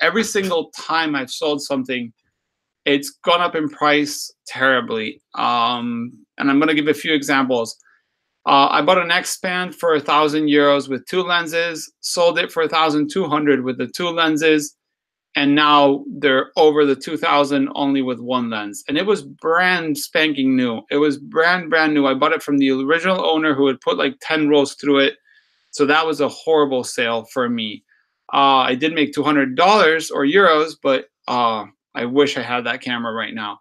every single time I've sold something, it's gone up in price terribly. And I'm going to give a few examples. I bought an X-Pan for 1,000 euros with 2 lenses, sold it for 1,200 with the 2 lenses. and now they're over the 2000 only with one lens. And it was brand spanking new. It was brand new. I bought it from the original owner who had put like 10 rolls through it. So that was a horrible sale for me. I did make $200 or euros, but I wish I had that camera right now.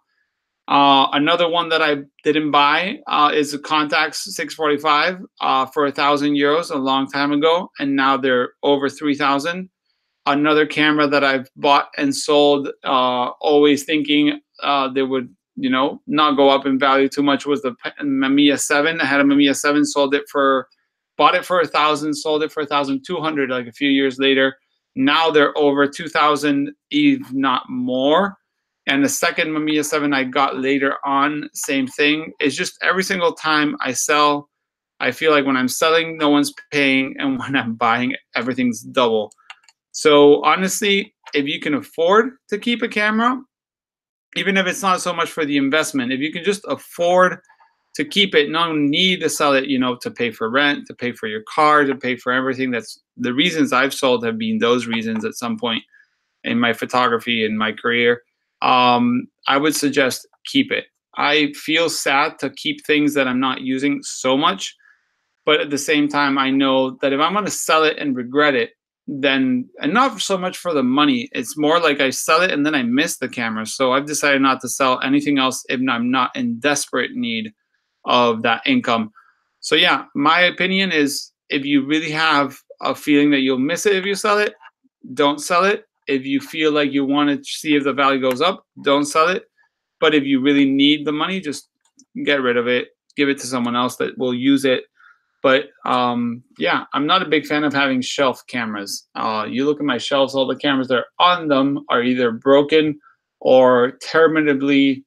Another one that I didn't buy is a Contax 645 for 1,000 euros a long time ago, and now they're over 3,000. Another camera that I've bought and sold, always thinking they would, not go up in value too much, was the Mamiya 7. I had a Mamiya 7, bought it for 1,000, sold it for 1,200 like a few years later. Now they're over 2,000, if not more. And the second Mamiya 7 I got later on, same thing. It's just every single time I sell, I feel like when I'm selling, no one's paying, and when I'm buying, everything's double. So honestly, if you can afford to keep a camera, even if it's not so much for the investment, if you can just afford to keep it, no need to sell it, to pay for rent, to pay for your car, to pay for everything. That's the reasons I've sold have been those reasons at some point in my photography and my career. I would suggest keep it. I feel sad to keep things that I'm not using so much, but at the same time, I know that if I'm going to sell it and regret it, then, and not so much for the money, it's more like I sell it and then I miss the camera. So I've decided not to sell anything else if I'm not in desperate need of that income. So yeah, my opinion is if you really have a feeling that you'll miss it if you sell it, don't sell it. If you feel like you want to see if the value goes up, don't sell it. But if you really need the money, just get rid of it, give it to someone else that will use it. But yeah, I'm not a big fan of having shelf cameras. You look at my shelves, all the cameras that are on them are either broken or terminably,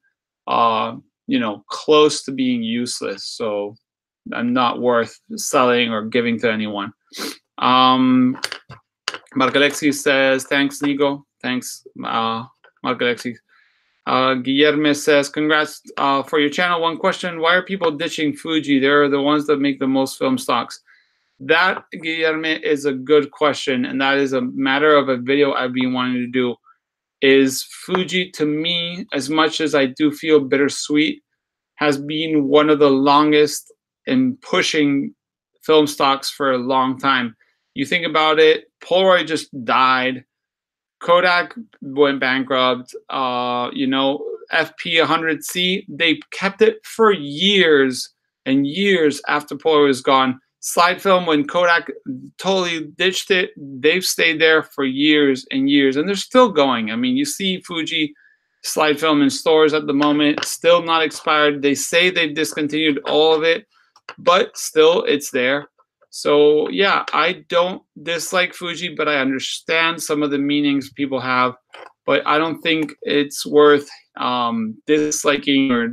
close to being useless. So I'm not worth selling or giving to anyone. Mark Alexi says, thanks, Nico. Thanks, Mark Alexi. Guillermo says, congrats for your channel. One question, why are people ditching Fuji? They're the ones that make the most film stocks. That, Guillermo, is a good question, and that is a matter of a video I've been wanting to do. Is Fuji, to me, as much as I do feel bittersweet, has been one of the longest in pushing film stocks for a long time. You think about it, Polaroid just died. Kodak went bankrupt. FP100C, they kept it for years and years after Polaroid was gone. Slide film, when Kodak totally ditched it, they've stayed there for years and years, and they're still going. I mean, you see Fuji slide film in stores at the moment, still not expired. They say they've discontinued all of it, but still it's there. So yeah, I don't dislike Fuji, but I understand some of the meanings people have, but I don't think it's worth disliking or,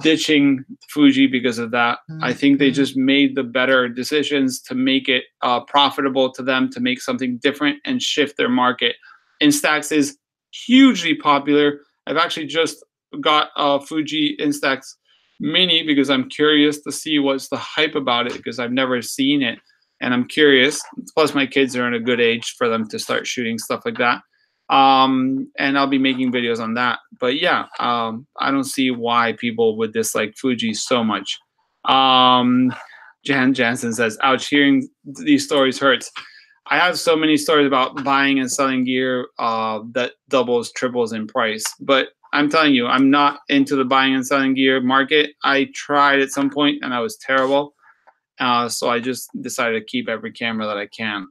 ditching Fuji because of that. I think they just made the better decisions to make it profitable to them, to make something different and shift their market. Instax is hugely popular. I've actually just got a Fuji Instax Mini because I'm curious to see what's the hype about it, because I've never seen it and I'm curious. Plus my kids are in a good age for them to start shooting stuff like that. And I'll be making videos on that. But yeah, I don't see why people would dislike Fuji so much. Jan Jansen says, ouch, hearing these stories hurts. I have so many stories about buying and selling gear that doubles, triples in price. But I'm telling you, I'm not into the buying and selling gear market. I tried at some point and I was terrible. So I just decided to keep every camera that I can.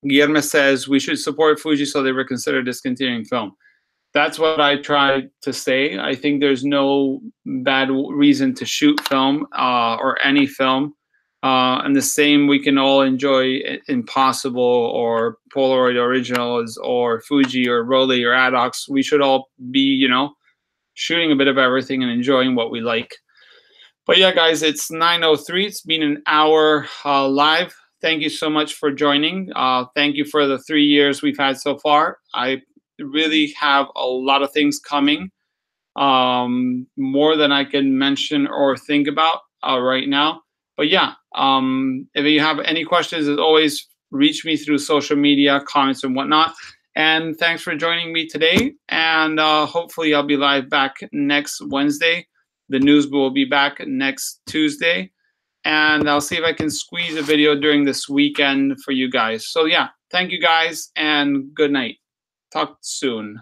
Guillermo says, we should support Fuji so they reconsider discontinuing film. That's what I tried to say. I think there's no bad reason to shoot film or any film. And the same, we can all enjoy Impossible or Polaroid Originals or Fuji or Rolly or Adox. We should all be, shooting a bit of everything and enjoying what we like. But yeah, guys, it's 9:03. It's been an hour live. Thank you so much for joining. Thank you for the 3 years we've had so far. I really have a lot of things coming, more than I can mention or think about right now. But yeah, if you have any questions, as always, reach me through social media, comments, and whatnot. And thanks for joining me today. And hopefully I'll be live back next Wednesday. The news will be back next Tuesday. And I'll see if I can squeeze a video during this weekend for you guys. So yeah, thank you guys and good night. Talk soon.